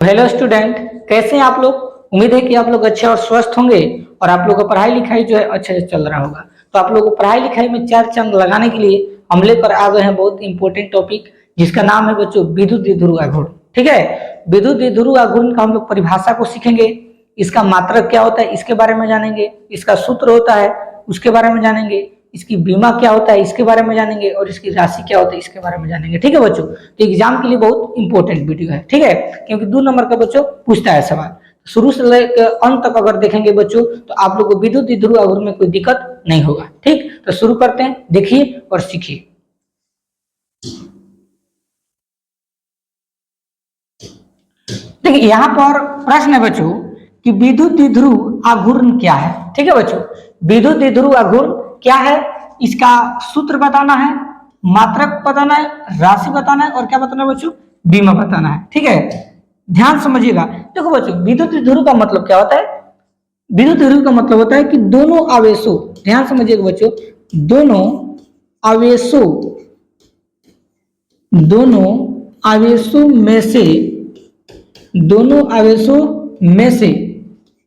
Hello student, कैसे हैं आप लोग। उम्मीद है कि आप लोग अच्छे और स्वस्थ होंगे और आप लोग का पढ़ाई लिखाई जो है अच्छे से चल रहा होगा। तो आप लोगों को पढ़ाई लिखाई में चार चांद लगाने के लिए हम लेकर आ गए हैं बहुत इंपॉर्टेंट टॉपिक, जिसका नाम है बच्चों विद्युत द्विध्रुव आघूर्ण। ठीक है, विद्युत द्विध्रुव आघूर्ण का हम लोग परिभाषा को सीखेंगे, इसका मात्रक क्या होता है इसके बारे में जानेंगे, इसका सूत्र होता है उसके बारे में जानेंगे, इसकी बीमा क्या होता है इसके बारे में जानेंगे और इसकी राशि क्या होता है इसके बारे में जानेंगे। ठीक है बच्चों, तो एग्जाम के लिए बहुत इंपॉर्टेंट वीडियो है। ठीक है, क्योंकि 2 नंबर का बच्चों पूछता है सवाल। शुरू से लेकर अंत तक अगर देखेंगे बच्चों तो आप लोग को विद्युत द्विध्रुव आघूर्ण में कोई दिक्कत नहीं होगा। ठीक, तो शुरू करते हैं, देखिए और सीखिए। देखिए यहाँ पर प्रश्न है बच्चों कि विद्युत द्विध्रुव आघूर्ण क्या है। ठीक है बच्चों, विद्युत द्विध्रुव आघूर्ण क्या है, इसका सूत्र बताना है, मात्रक बताना है, राशि बताना है और क्या बताना है बच्चों, बीमा बताना है। ठीक है, ध्यान समझिएगा। देखो बच्चों, विद्युत द्विध्रुव का मतलब क्या होता है। विद्युत द्विध्रुव का मतलब होता है कि दोनों आवेशों, ध्यान समझिएगा बच्चों, दोनों आवेशों में से दोनों आवेशों में से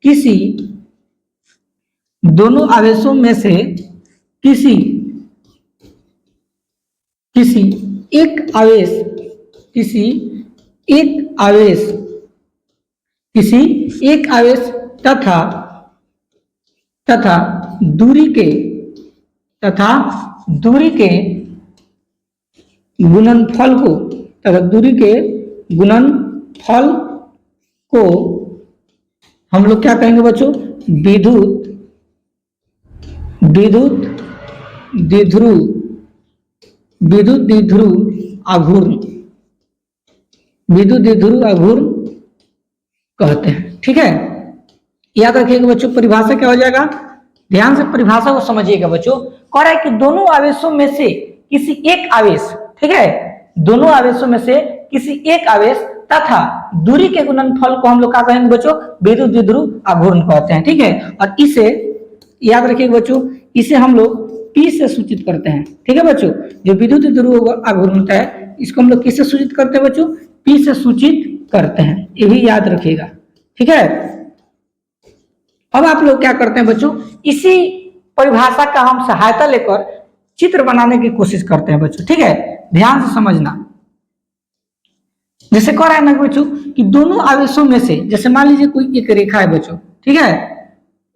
किसी दोनों आवेशों में से किसी किसी एक आवेश किसी एक आवेश किसी एक आवेश तथा तथा दूरी के गुणनफल को हम लोग क्या कहेंगे बच्चों, विद्युत द्विध्रुव आघूर्ण कहते हैं। ठीक है, याद रखिएगा बच्चों, परिभाषा क्या हो जाएगा, ध्यान से परिभाषा को समझिएगा बच्चों। कह रहा है कि दोनों आवेशों में से किसी एक आवेश, ठीक है, दोनों आवेशों में से किसी एक आवेश तथा दूरी के गुणनफल को हम लोग क्या कहेंगे बच्चों, विद्युत द्विध्रुव आघूर्ण कहते हैं। ठीक है, और इसे याद रखिएगा बच्चों, इसे हम लोग P से सूचित करते हैं। ठीक है बच्चों, जो विद्युत द्विध्रुव आघूर्ण होता है इसको हम लोग किससे सूचित करते हैं बच्चों, P से सूचित करते हैं, ये भी याद रखिएगा। ठीक है, अब आप लोग क्या करते हैं बच्चों, इसी परिभाषा का हम सहायता लेकर चित्र बनाने की कोशिश करते हैं बच्चों। ठीक है, ध्यान से समझना। जैसे कह रहा है ना बच्चों कि दोनों आवेशों में से, जैसे मान लीजिए कोई एक रेखा है बच्चों, ठीक है,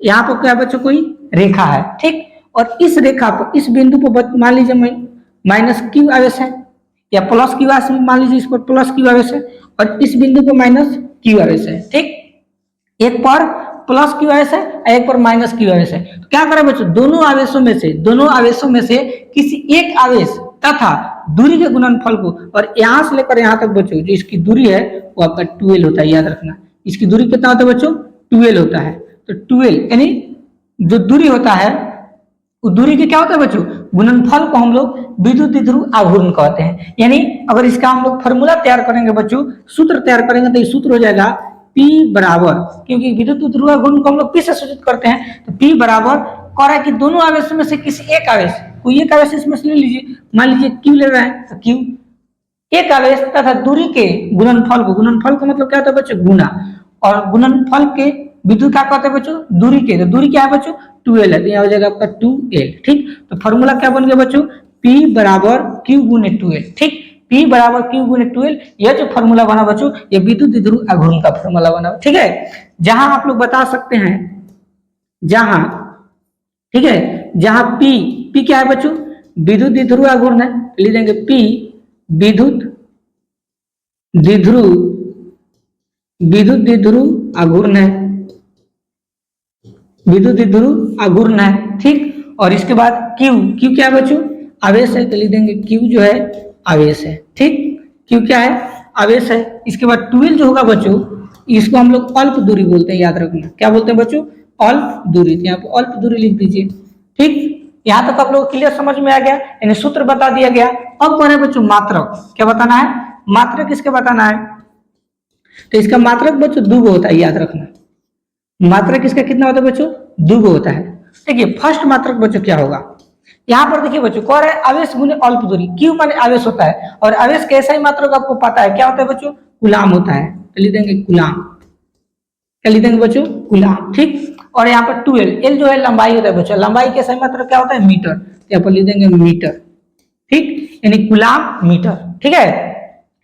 यहाँ पर क्या बच्चों कोई रेखा है, ठीक, और इस रेखा पर इस बिंदु पर मान लीजिए माइनस क्यू आवेश है या प्लस क्यू आवेश, मान लीजिए इस पर प्लस क्यू आवेश है और इस बिंदु पर माइनस क्यू आवेश है। ठीक, एक पर प्लस क्यू आवेश है एक पर माइनस क्यू आवेश है। तो क्या करें बच्चों, दोनों आवेशों में से किसी एक आवेश तथा दूरी के गुणनफल को, और यहां से लेकर यहां तक बच्चों जो इसकी दूरी है वो आपका 12 होता है, याद रखना। इसकी दूरी कितना होता है बच्चों, 12 होता है। तो 12 यानी जो दूरी होता है उस दूरी के क्या होता है बच्चों, गुणनफल को हम लोग विद्युत द्विध्रुव आघूर्ण कहते हैं। यानी अगर इसका हम लोग फॉर्मूला तैयार करेंगे बच्चों, सूत्र तैयार करेंगे तो ये सूत्र हो जाएगा P बराबर, क्योंकि विद्युत द्विध्रुव आघूर्ण को हम लोग P से सूचित करते हैं, तो P बराबर कह रहा है कि दोनों आवेशों में से किसी एक आवेश, कोई एक आवेश इसमें से ले लीजिए, मान लीजिए Q ले रहा है तो Q एक आवेश तथा दूरी के गुणनफल को, गुणनफल का मतलब क्या होता है बच्चों, गुना, और गुणनफल के विद्युत क्या कहते हैं बच्चों, दूरी के, तो दूरी क्या है बच्चों 12 है, तो यहाँ हो जाएगा आपका 2L। ठीक, तो फॉर्मूला क्या बन गया बच्चों, P बराबर Q गुने 2L। ठीक, P बराबर Q गुने 2L, यह जो फॉर्मूला बना बच्चों ये विद्युत द्विध्रुव आघूर्ण का फॉर्मूला बना। ठीक है, जहां आप लोग बता सकते हैं, जहां, ठीक है, जहां P क्या है बच्चों, विद्युत द्विध्रुव आघूर्ण है, लिख देंगे P विद्युत द्विध्रुव आघूर्ण है, विद्युत द्विध्रुव आघूर्ण है। ठीक, और इसके बाद Q क्या है बच्चों, आवेश है, तो लिख देंगे Q जो है आवेश है। ठीक, Q क्या है, आवेश है। इसके बाद 12 जो होगा बच्चों, इसको हम लोग अल्प दूरी बोलते हैं, याद रखना। क्या बोलते हैं बच्चों, अल्प दूरी। तो यहाँ पर अल्प दूरी लिख दीजिए। ठीक, यहाँ तक आप लोग क्लियर समझ में आ गया, यानी सूत्र बता दिया गया। अब कह रहे बच्चों मात्रक, क्या बताना है, मात्रक किसके बताना है, तो इसका मात्रक बच्चों 2 होता है, याद रखना। मात्रक इसका कितना होता है बच्चों, 2 होता है। देखिए फर्स्ट मात्रक बच्चों क्या होगा, यहाँ पर देखिए बच्चों कह रहे हैं आवेश गुने अल्प दूरी, क्यू माने आवेश होता है, और आवेश कैसा ही मात्रक आपको पता है क्या होता है बच्चों, कूलाम होता है। क्या लिख देंगे कूलाम, क्या लिख देंगे बच्चों कूलाम, ठीक। और यहाँ पर 12 एल जो है लंबाई होता है बच्चों, लंबाई के सही मात्रक क्या होता है मीटर, तो यहाँ पर लिख देंगे मीटर, ठीक, यानी कूलाम मीटर, ठीक है।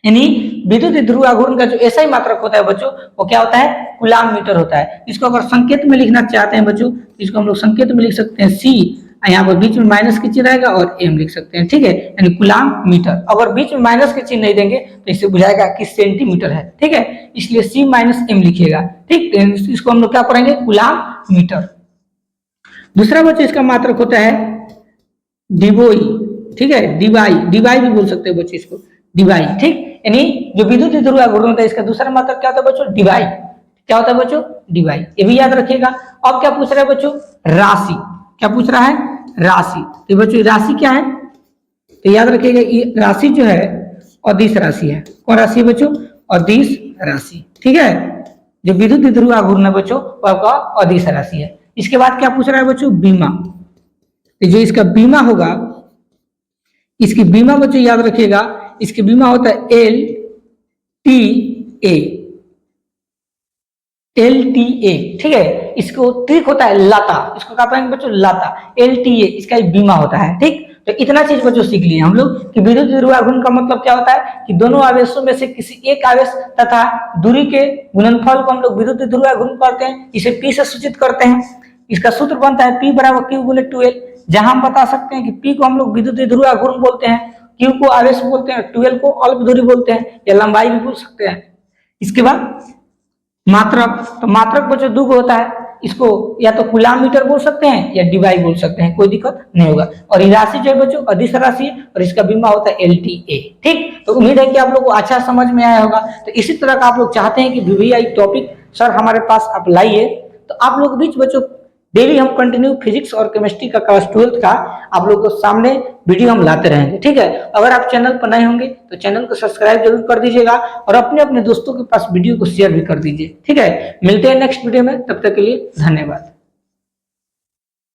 यानी विद्युत ध्रुव आघूर्ण का जो एसआई मात्रक होता है बच्चों वो क्या होता है कूलाम मीटर होता है। इसको अगर संकेत में लिखना चाहते हैं बच्चों तो इसको हम लोग संकेत में लिख सकते हैं सी, यहाँ पर बीच में माइनस की चिन्ह रहेगा और एम लिख सकते हैं, ठीक है, यानी कूलाम मीटर। अगर बीच में माइनस के चिन्ह नहीं देंगे तो इससे बुझाएगा कि सेंटीमीटर है, ठीक है, इसलिए सी माइनस एम लिखिएगा, ठीक। इसको हम लोग क्या करेंगे कूलाम मीटर। दूसरा बच्चों इसका मात्रक होता है डिबोई, ठीक है, डिवाई, डिवाई भी बोल सकते हैं बच्चों इसको डिवाई, ठीक, यानी जो विद्युत ध्रुव आघूर्ण होता है इसका दूसरा मात्रक क्या होता है बच्चों डिवाई, क्या होता है बच्चों डिवाई, ये भी याद रखिएगा। अब क्या पूछ रहा है बच्चों राशि, क्या पूछ रहा है राशि, तो बच्चों राशि क्या है तो याद रखिएगा ये राशि जो है अदिश राशि है, कौन राशि है बच्चों अदिश राशि, ठीक है, जो विद्युत ध्रुव आघूर्ण है बच्चों वो आपका अदिश राशि है। इसके बाद क्या पूछ रहा है बच्चों बीमा, तो जो इसका बीमा होगा इसकी बीमा बच्चों याद रखिएगा इसकी बीमा होता है L T A, L T A, ठीक है, इसको ट्रिक होता है लाता, इसको क्या पाएंगे बच्चों लाता, एल टी ए इसका एक बीमा होता है, ठीक। तो इतना चीज बच्चों सीख लिए हम लोग कि विद्युत ध्रुव आघूर्ण का मतलब क्या होता है कि दोनों आवेशों में से किसी एक आवेश तथा दूरी के गुणनफल को हम लोग विद्युत ध्रुव आघूर्ण करते हैं, इसे पी से सूचित करते हैं। इसका सूत्र बनता है पी बराबर क्यू गुणे 2l, जहां हम बता सकते हैं कि पी को हम लोग विद्युत ध्रुव आघूर्ण बोलते हैं, क्यू को आवेश बोलते हैं, 2l को अल्प दूरी बोलते हैं या लंबाई भी बोल सकते हैं। इसके बाद मात्रक, तो मात्रक बच्चों दो होता है, इसको या तो कूलाम मीटर बोल सकते हैं या डिवाई बोल सकते हैं, कोई दिक्कत नहीं होगा। और ये राशि जो है बच्चों अदिश राशि है और इसका बीमा होता है LTA, ठीक। तो उम्मीद है कि आप लोग को अच्छा समझ में आया होगा। तो इसी तरह का आप लोग चाहते हैं कि VVI टॉपिक सर हमारे पास आप लाइए, तो आप लोग बीच बच्चों डेली हम कंटिन्यू फिजिक्स और केमिस्ट्री का क्लास 12th का आप लोगों को सामने वीडियो हम लाते रहेंगे, ठीक है। अगर आप चैनल पर नए होंगे तो चैनल को सब्सक्राइब जरूर कर दीजिएगा और अपने अपने दोस्तों के पास वीडियो को शेयर भी कर दीजिए, ठीक है। मिलते हैं नेक्स्ट वीडियो में, तब तक के लिए धन्यवाद।